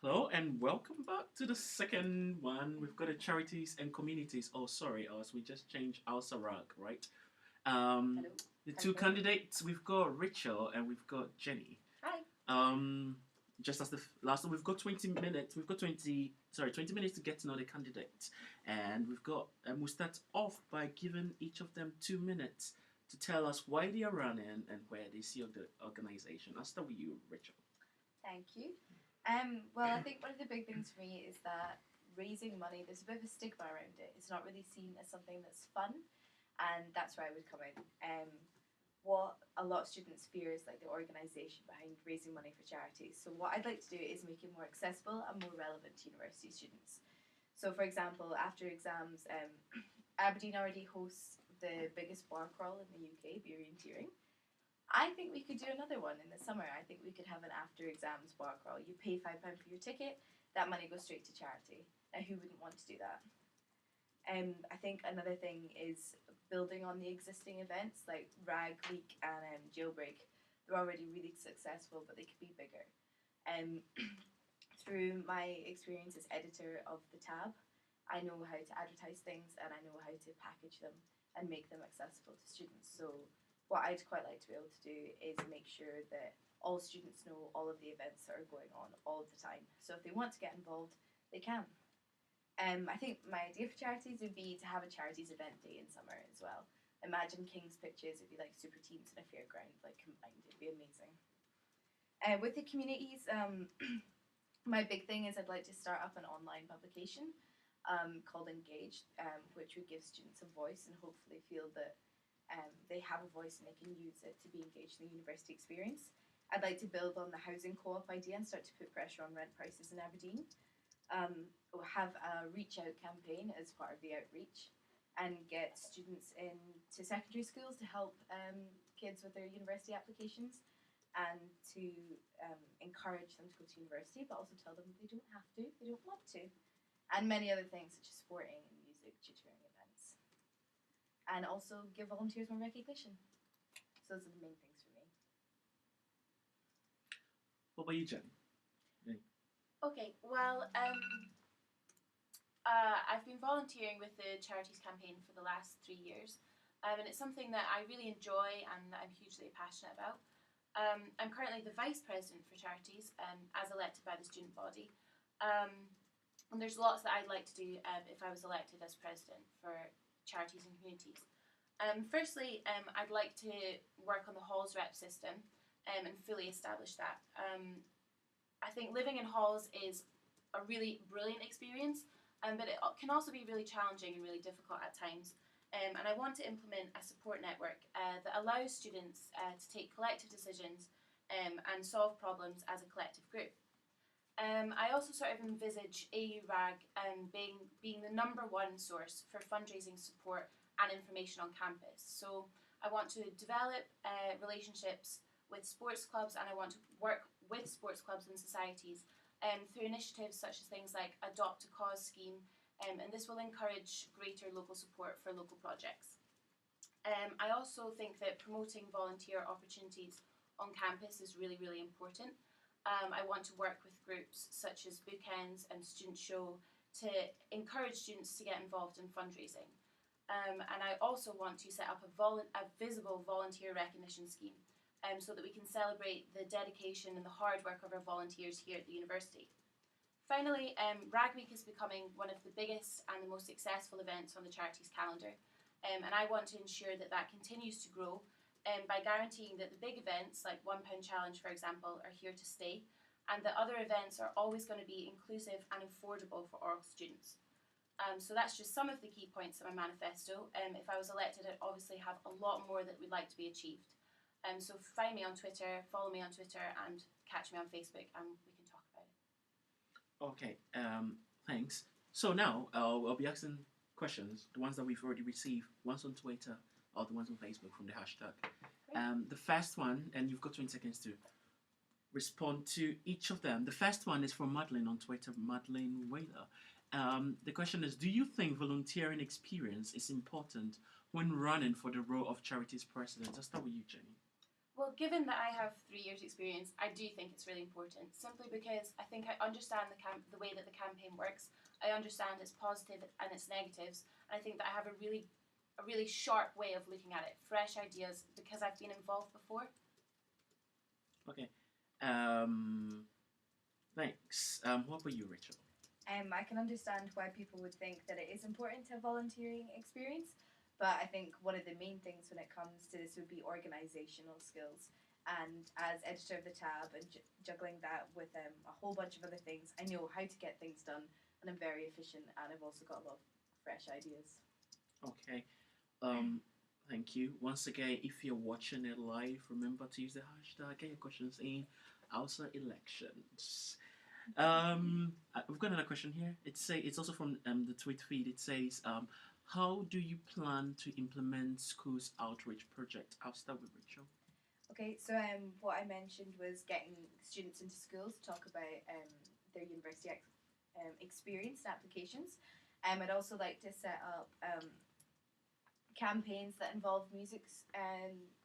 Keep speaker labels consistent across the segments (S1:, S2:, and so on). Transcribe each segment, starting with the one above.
S1: Hello and welcome back to the second one. We've got a charities and communities. Oh, sorry, us. We just changed AUSA rag, right? Um,
S2: Hello.
S1: the two candidates we've got Rachel and we've got Jenny.
S2: Hi.
S1: Just as the last one, we've got 20 minutes. We've got 20 minutes to get to know the candidate, and we'll start off by giving each of them 2 minutes to tell us why they are running and where they see the organization. I'll start with you, Rachel.
S2: Thank you. Well, I think one of the big things for me is that raising money, there's a bit of a stigma around it. It's not really seen as something that's fun, and that's where I would come in. What a lot of students fear is like the organisation behind raising money for charities. So what I'd like to do is make it more accessible and more relevant to university students. So for example, after exams, Aberdeen already hosts the biggest bar crawl in the UK, beer orienteering. I think we could do another one in the summer. I think we could have an after exams bar crawl. You pay £5 for your ticket, that money goes straight to charity. Now, who wouldn't want to do that? I think another thing is building on the existing events like Rag, Leak, and Jailbreak. They're already really successful, but they could be bigger. Through my experience as editor of the Tab, I know how to advertise things and I know how to package them and make them accessible to students. So what I'd quite like to be able to do is make sure that all students know all of the events that are going on all of the time. So if they want to get involved, they can. I think my idea for charities would be to have a charities event day in summer as well. Imagine King's pitches, it'd be like super teams in a fairground, like combined, it'd be amazing. With the communities, my big thing is I'd like to start up an online publication called Engaged, which would give students a voice and hopefully feel that they have a voice and they can use it to be engaged in the university experience. I'd like to build on the housing co-op idea and start to put pressure on rent prices in Aberdeen. We'll have a reach out campaign as part of the outreach and get students into secondary schools to help kids with their university applications and to encourage them to go to university, but also tell them they don't have to, they don't want to. And many other things such as sporting and music, tutoring events. And also give volunteers more recognition. So those are the main things for me.
S1: What about you, Jenny?
S3: Okay, well, I've been volunteering with the Charities campaign for the last 3 years, and it's something that I really enjoy and that I'm hugely passionate about. I'm currently the Vice President for Charities, as elected by the student body, and there's lots that I'd like to do if I was elected as President for Charities and Communities. Firstly, I'd like to work on the halls rep system and fully establish that. I think living in halls is a really brilliant experience, but it can also be really challenging and really difficult at times. And I want to implement a support network that allows students to take collective decisions and solve problems as a collective group. I also sort of envisage AURAG being the #1 source for fundraising support and information on campus. So I want to develop relationships with sports clubs, and I want to work with sports clubs and societies through initiatives such as things like Adopt a Cause scheme, and this will encourage greater local support for local projects. I also think that promoting volunteer opportunities on campus is really, really important. I want to work with groups such as Bookends and Student Show to encourage students to get involved in fundraising. And I also want to set up a visible volunteer recognition scheme so that we can celebrate the dedication and the hard work of our volunteers here at the university. Finally, Rag Week is becoming one of the biggest and the most successful events on the charities calendar, and I want to ensure that that continues to grow by guaranteeing that the big events like £1 Challenge, for example, are here to stay, and that other events are always going to be inclusive and affordable for all students. So that's just some of the key points of my manifesto. If I was elected, I'd obviously have a lot more that we'd like to be achieved. So find me on Twitter, follow me on Twitter, and catch me on Facebook, and we can talk about it.
S1: Okay, thanks. So now I'll be asking questions, the ones that we've already received, ones on Twitter or the ones on Facebook from the hashtag. The first one, and you've got 20 seconds to respond to each of them. The first one is from Madeline on Twitter, Madeline Whaler. The question is, do you think volunteering experience is important when running for the role of charities president? I'll start with you, Jenny.
S3: Well, given that I have 3 years' experience, I do think it's really important. Simply because I think I understand the way that the campaign works. I understand its positive and its negatives. And I think that I have a really sharp way of looking at it, fresh ideas, because I've been involved before.
S1: Okay. Thanks. What about you, Rachel?
S2: I can understand why people would think that it is important to have volunteering experience, but I think one of the main things when it comes to this would be organisational skills. And as editor of the tab and juggling that with a whole bunch of other things, I know how to get things done, and I'm very efficient, and I've also got a lot of fresh ideas.
S1: Okay. Thank you. Once again, if you're watching it live, remember to use the hashtag, get your questions in AUSA elections. We've got another question here. It's also from the tweet feed. It says, how do you plan to implement schools outreach project? I'll start with Rachel.
S2: Okay, so what I mentioned was getting students into schools to talk about their university experience and applications. I'd also like to set up campaigns that involve music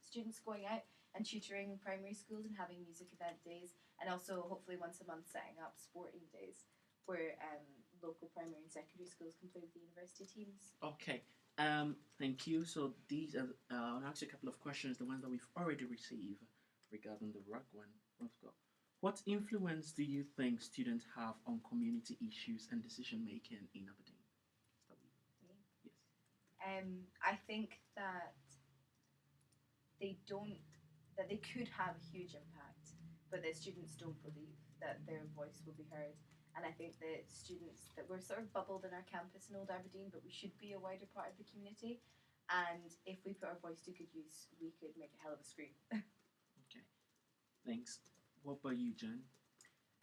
S2: students going out and tutoring primary schools and having music event days, and also hopefully once a month setting up sporting days where local primary and secondary schools can play with the university teams.
S1: Okay. Thank you. So these are I'll ask you a couple of questions, the ones that we've already received regarding the RUG one. Let's go. What influence do you think students have on community issues and decision making in Aberdeen? Yes.
S2: I think that they could have a huge impact, but that students don't believe that their voice will be heard. And I think that students, that we're sort of bubbled in our campus in Old Aberdeen, but we should be a wider part of the community. And if we put our voice to good use, we could make a hell of a scream.
S1: Okay, thanks. What about you, Jen?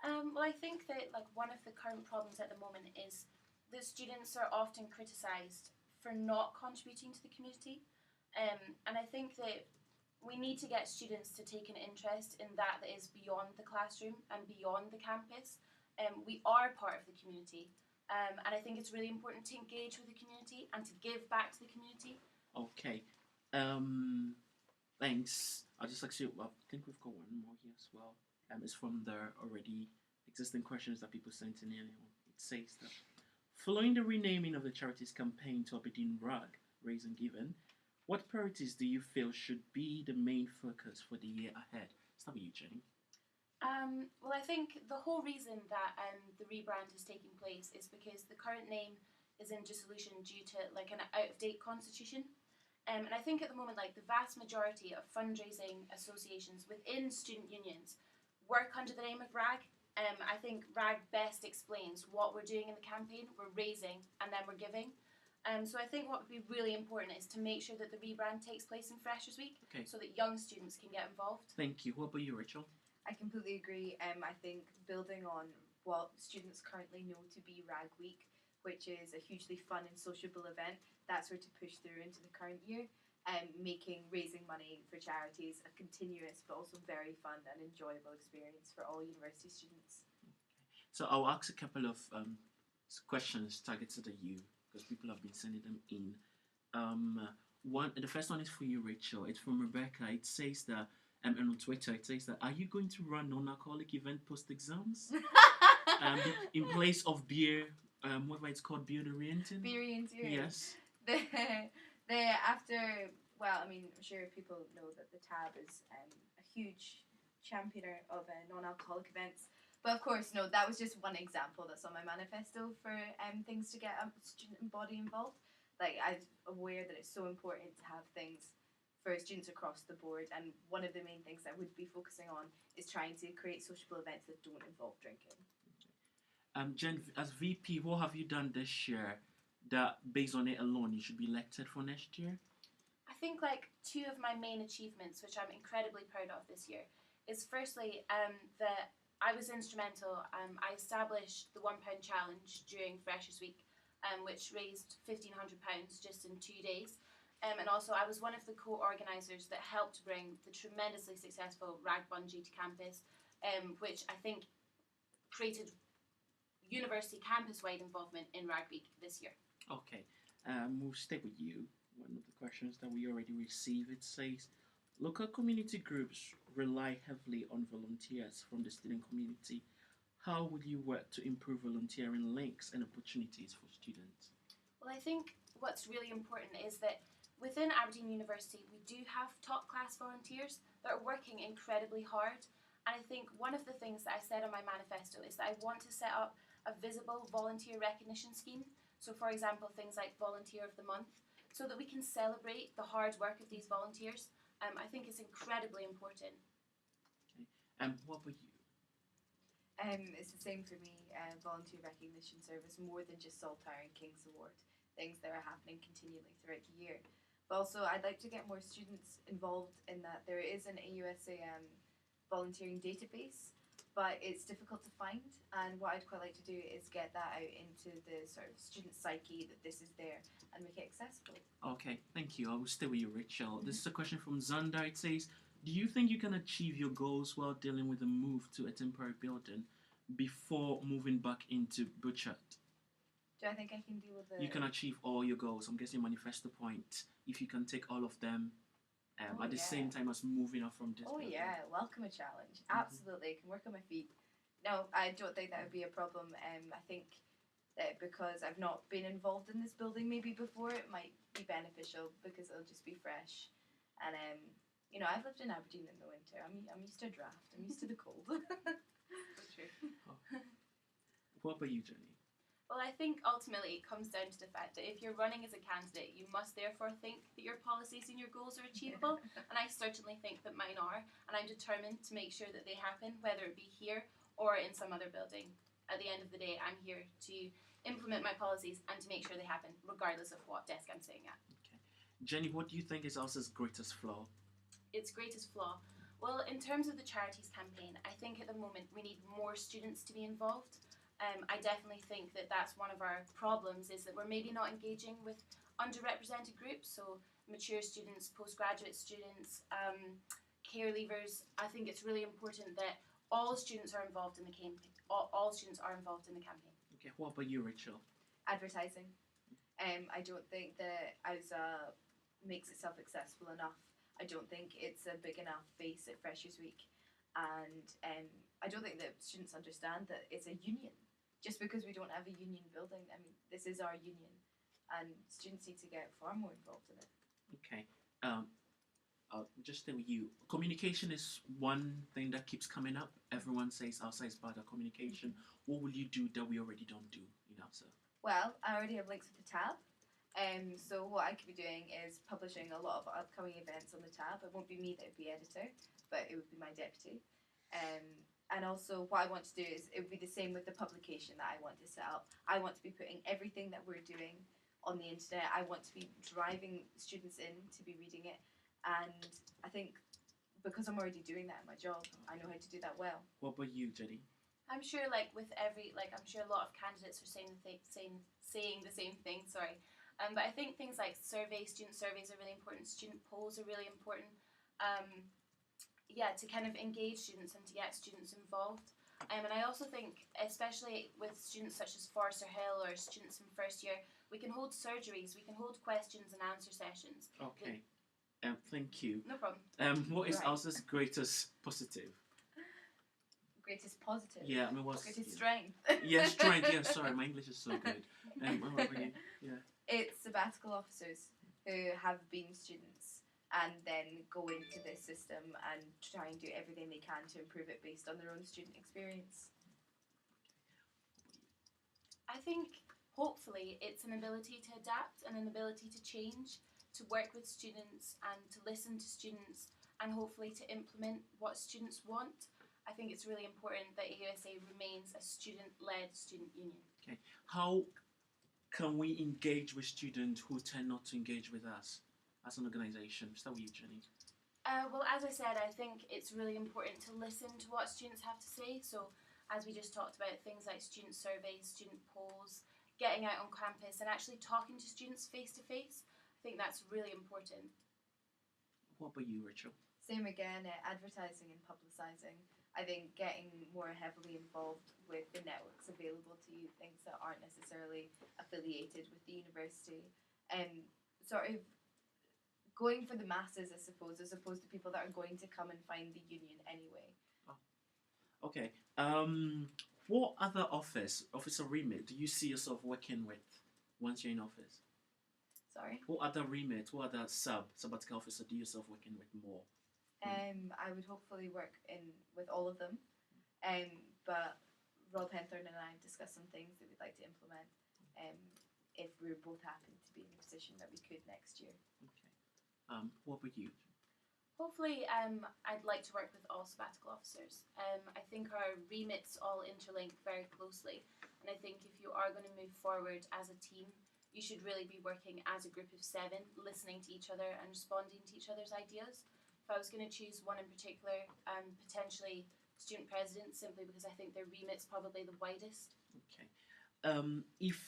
S3: Well, I think that one of the current problems at the moment is that students are often criticised for not contributing to the community, and I think that we need to get students to take an interest in that is beyond the classroom and beyond the campus. We are part of the community, and I think it's really important to engage with the community and to give back to the community.
S1: Okay. Thanks. I'll just actually, I think we've got one more here as well. It's from the already existing questions that people sent in earlier. It says that following the renaming of the charities campaign to Aberdeen RUG, Raise and Given, what priorities do you feel should be the main focus for the year ahead? Start with you, Jenny.
S3: Well, I think the whole reason that the rebrand is taking place is because the current name is in dissolution due to an out-of-date constitution. And I think at the moment, the vast majority of fundraising associations within student unions work under the name of RAG. I think RAG best explains what we're doing in the campaign. We're raising and then we're giving. So I think what would be really important is to make sure that the rebrand takes place in Freshers Week,
S1: Okay.
S3: so that young students can get involved.
S1: Thank you. What about you, Rachel?
S2: I completely agree. I think building on what students currently know to be RAG Week, which is a hugely fun and sociable event, that's where to push through into the current year, making raising money for charities a continuous but also very fun and enjoyable experience for all university students.
S1: So I'll ask a couple of questions targeted at you because people have been sending them in. The first one is for you, Rachel. It's from Rebecca. It says that, and on Twitter, it says that, are you going to run non-alcoholic event post-exams? In place of beer, whatever it's called, beer oriented?
S2: Beer oriented.
S1: Yes.
S2: I'm sure people know that the tab is a huge championer of non-alcoholic events. But of course, no, that was just one example that's on my manifesto for things to get a student body involved. I'm aware that it's so important to have things for students across the board, and one of the main things I would be focusing on is trying to create sociable events that don't involve drinking.
S1: Jen, as VP, what have you done this year that, based on it alone, you should be elected for next year?
S3: I think two of my main achievements, which I'm incredibly proud of this year, is firstly that I was instrumental. I established the £1 challenge during Freshers Week, which raised £1,500 just in 2 days. And also I was one of the co-organisers that helped bring the tremendously successful RAG Bungee to campus, which I think created university campus-wide involvement in RAG Week this year.
S1: Okay, we'll stay with you. One of the questions that we already received, it says, Local community groups rely heavily on volunteers from the student community. How would you work to improve volunteering links and opportunities for students?
S3: Well, I think what's really important is that within Aberdeen University, we do have top class volunteers that are working incredibly hard. And I think one of the things that I said on my manifesto is that I want to set up a visible volunteer recognition scheme. So, for example, things like Volunteer of the Month, so that we can celebrate the hard work of these volunteers. I think it's incredibly important.
S1: Okay. And what about you?
S2: It's the same for me. Volunteer recognition service, more than just Saltire and King's Award, things that are happening continually throughout the year. But also, I'd like to get more students involved in that. There is an AUSA volunteering database, but it's difficult to find. And what I'd quite like to do is get that out into the sort of student psyche that this is there and make it accessible.
S1: Okay, thank you. I will stay with you, Rachel. This is a question from Zander. It says, do you think you can achieve your goals while dealing with the move to a temporary building before moving back into Butchart?
S2: Do I think I can deal with it?
S1: You can achieve all your goals. I'm guessing manifesto point. If you can take all of them at the same time as moving up from this building.
S2: Yeah, welcome a challenge. Absolutely, I can work on my feet. No, I don't think that would be a problem. I think that because I've not been involved in this building maybe before, it might be beneficial because it'll just be fresh. And I've lived in Aberdeen in the winter. I'm used to a draft. I'm used to the cold.
S3: So true.
S1: What about you, Jenny?
S3: Well, I think ultimately it comes down to the fact that if you're running as a candidate, you must therefore think that your policies and your goals are achievable. And I certainly think that mine are. And I'm determined to make sure that they happen, whether it be here or in some other building. At the end of the day, I'm here to implement my policies and to make sure they happen, regardless of what desk I'm sitting at.
S1: Okay. Jenny, what do you think is AUSA's greatest flaw?
S3: Its greatest flaw? Well, in terms of the charities campaign, I think at the moment we need more students to be involved. I definitely think that that's one of our problems, is that we're maybe not engaging with underrepresented groups, so mature students, postgraduate students, care leavers. I think it's really important that all students are involved in the campaign. All students are involved in the campaign.
S1: Okay, what about you, Rachel?
S2: Advertising. I don't think that AUSA makes itself accessible enough. I don't think it's a big enough face at Freshers Week. And I don't think that students understand that it's a union. Just because we don't have a union building, I mean, this is our union. And students need to get far more involved in it.
S1: Okay. I'll just stay with you. Communication is one thing that keeps coming up. Everyone says AUSA is bad at communication. What will you do that we already don't do in AUSA?
S2: Well, I already have links with the tab. So what I could be doing is publishing a lot of upcoming events on the tab. It won't be me that would be editor, but it would be my deputy. And also what I want to do is, it would be the same with the publication that I want to set up. I want to be putting everything that we're doing on the internet. I want to be driving students in to be reading it. And I think because I'm already doing that in my job, I know how to do that well.
S1: What about you, Jenny?
S3: I'm sure, I'm sure a lot of candidates are saying the same thing. Sorry, but I think things like student surveys are really important. Student polls are really important. To kind of engage students and to get students involved. And I also think, especially with students such as Forrester Hill or students in first year, we can hold surgeries, we can hold questions and answer sessions.
S1: Okay. Thank you.
S3: No problem.
S1: What is AUSA's greatest positive?
S2: Greatest positive?
S1: Yeah, I mean, what's...
S2: Greatest strength?
S1: Yeah, strength, yeah, sorry, my English is so good. What about you? Yeah.
S2: It's sabbatical officers who have been students and then go into this system and try and do everything they can to improve it based on their own student experience.
S3: I think, hopefully, it's an ability to adapt and an ability to change, to work with students and to listen to students and hopefully to implement what students want. I think it's really important that AUSA remains a student-led student union.
S1: Okay. How can we engage with students who tend not to engage with us as an organisation? Start with you, Jenny.
S3: Well, as I said, I think it's really important to listen to what students have to say. So, as we just talked about, things like student surveys, student polls, getting out on campus and actually talking to students face to face, I think that's really important.
S1: What about you, Rachel?
S2: Same again, advertising and publicising. I think getting more heavily involved with the networks available to you, things that aren't necessarily affiliated with the university, and sort of going for the masses, I suppose, as opposed to people that are going to come and find the union anyway.
S1: Okay. What other officer remit do you see yourself working with once you're in office?
S2: Sorry.
S1: What other remit, what other sabbatical officer do you yourself working with more?
S2: I would hopefully work with all of them. But Rob Henthorne and I have discussed some things that we'd like to implement. If we both happen to be in the position that we could next year.
S1: Okay. What about you?
S3: Hopefully, I'd like to work with all sabbatical officers. I think our remits all interlink very closely, and I think if you are going to move forward as a team, you should really be working as a group of 7, listening to each other and responding to each other's ideas. If I was going to choose one in particular, potentially student president, simply because I think their remit's probably the widest.
S1: Okay. If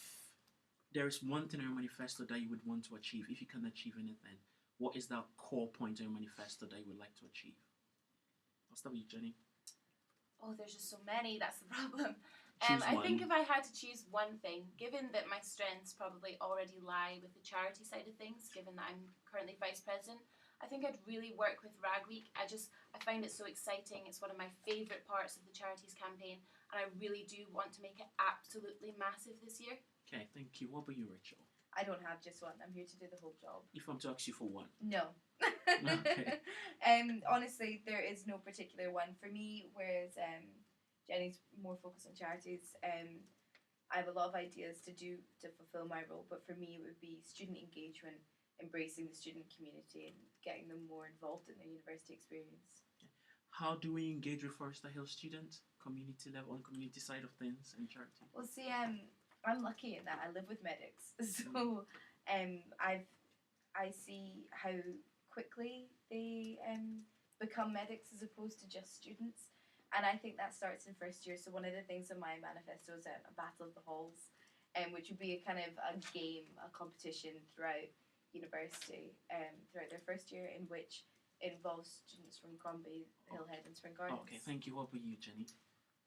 S1: there is one thing in your manifesto that you would want to achieve, if you can achieve anything, what is that core point in your manifesto that you would like to achieve? I'll start with you, Jenny.
S3: Oh, there's just so many, that's the problem.
S1: Choose
S3: I
S1: one.
S3: think if I had to choose one thing, given that my strengths probably already lie with the charity side of things, given that I'm currently vice president, I think I'd really work with Rag Week. I find it so exciting. It's one of my favourite parts of the charities campaign, and I really do want to make it absolutely massive this year.
S1: Okay, thank you. What about you, Rachel?
S2: I don't have just one. I'm here to do the whole job.
S1: If I'm to ask you for one.
S2: No.
S1: Okay.
S2: Honestly, there is no particular one for me. Whereas Jenny's more focused on charities. I have a lot of ideas to fulfill my role, but for me, it would be student engagement, embracing the student community, and getting them more involved in their university experience.
S1: How do we engage with Forester Hill students, community level, on community side of things, and charity?
S2: Well, see, I'm lucky in that I live with medics, so I see how quickly they become medics as opposed to just students, and I think that starts in first year. So one of the things in my manifesto is a battle of the halls, which would be a kind of a game, a competition throughout university, throughout their first year, in which it involves students from Crombie, Hillhead, and Spring Gardens.
S1: Okay, thank you. What about you, Jenny?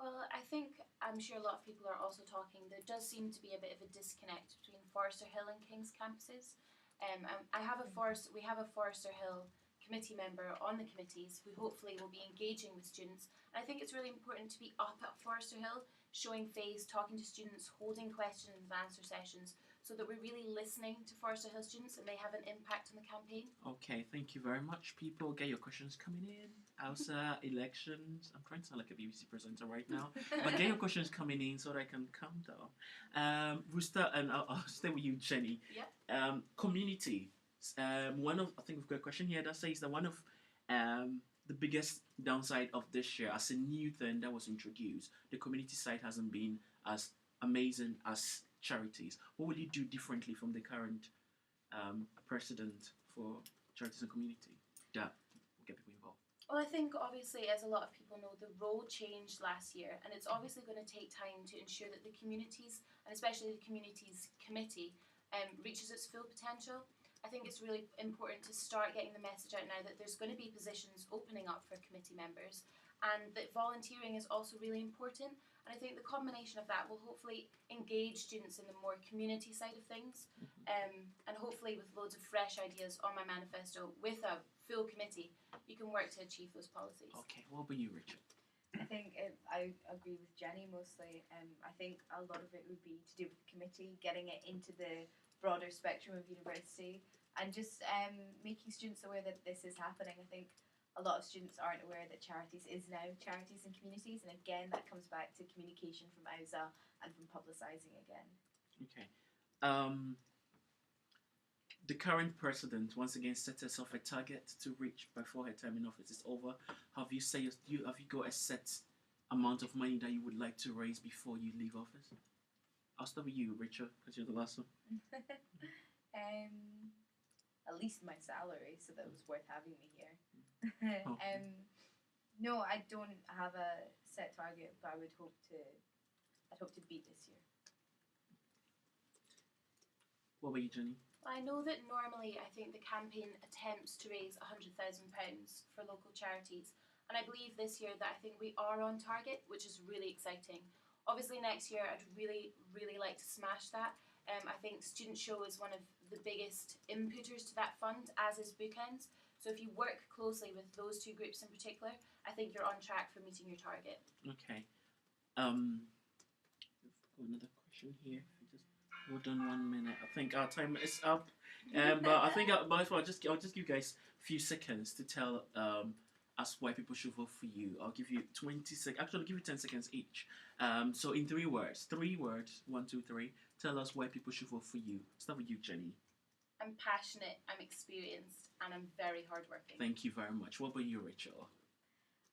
S3: Well, I'm sure a lot of people are also talking. There does seem to be a bit of a disconnect between Forester Hill and King's campuses. We have a Forester Hill committee member on the committees who hopefully will be engaging with students. And I think it's really important to be up at Forester Hill, showing face, talking to students, holding questions and answer sessions, so that we're really listening to Forester Hill students and they have an impact on the campaign.
S1: Okay, thank you very much, people. Get your questions coming in. AUSA, elections. I'm trying to sound like a BBC presenter right now. But get your questions coming in so that I can calm down. Rooster, and I'll stay with you, Jenny.
S3: Yep.
S1: Community. I think we've got a question here that says that one of the biggest downside of this year, as a new thing that was introduced, the community side hasn't been as amazing as charities. What will you do differently from the current president for charities and community that will get people involved?
S3: Well, I think obviously, as a lot of people know, the role changed last year, and it's obviously going to take time to ensure that the communities, and especially the communities committee, reaches its full potential. I think it's really important to start getting the message out now that there's going to be positions opening up for committee members, and that volunteering is also really important. And I think the combination of that will hopefully engage students in the more community side of things, and hopefully with loads of fresh ideas on my manifesto with a full committee, you can work to achieve those policies.
S1: Okay, what about you, Richard?
S2: I think I agree with Jenny mostly. I think a lot of it would be to do with the committee, getting it into the broader spectrum of university, and just making students aware that this is happening. I think a lot of students aren't aware that charities is now charities and communities, and again that comes back to communication from AUSA and from publicising again.
S1: Okay. The current president once again set herself a target to reach before her term in office is over. Have you got a set amount of money that you would like to raise before you leave office? I'll start with you, Richard, because you're the last one.
S2: At least my salary, so that was worth having me here.
S1: Oh.
S2: No, I don't have a set target, but I'd hope to beat this year.
S1: What about you, Jenny?
S3: I know that normally I think the campaign attempts to raise £100,000 for local charities, and I believe this year that I think we are on target, which is really exciting. Obviously next year I'd really, really like to smash that. I think Student Show is one of the biggest inputters to that fund, as is Bookends. So if you work closely with those two groups in particular, I think you're on track for meeting your target.
S1: Okay. Another question here. Just hold on 1 minute. I think our time is up. But I think I'll just give you guys a few seconds to tell us why people should vote for you. I'll give you 20 seconds. Actually, I'll give you 10 seconds each. So in 3 words, 1, 2, 3. Tell us why people should vote for you. Start with you, Jenny.
S3: I'm passionate, I'm experienced, and I'm very hardworking.
S1: Thank you very much. What about you, Rachel?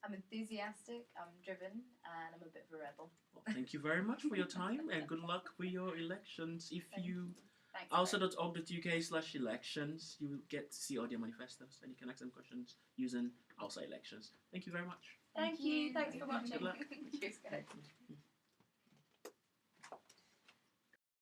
S2: I'm enthusiastic, I'm driven, and I'm a bit of a rebel.
S1: Well, thank you very much for your time, and good luck with your elections. If you
S3: Thanks.
S1: AUSA.org.uk/elections, you will get to see all their manifestos, and you can ask them questions using AUSA elections. Thank you very much.
S3: Thank you. Thanks for watching.
S1: Good luck.
S2: Cheers, guys.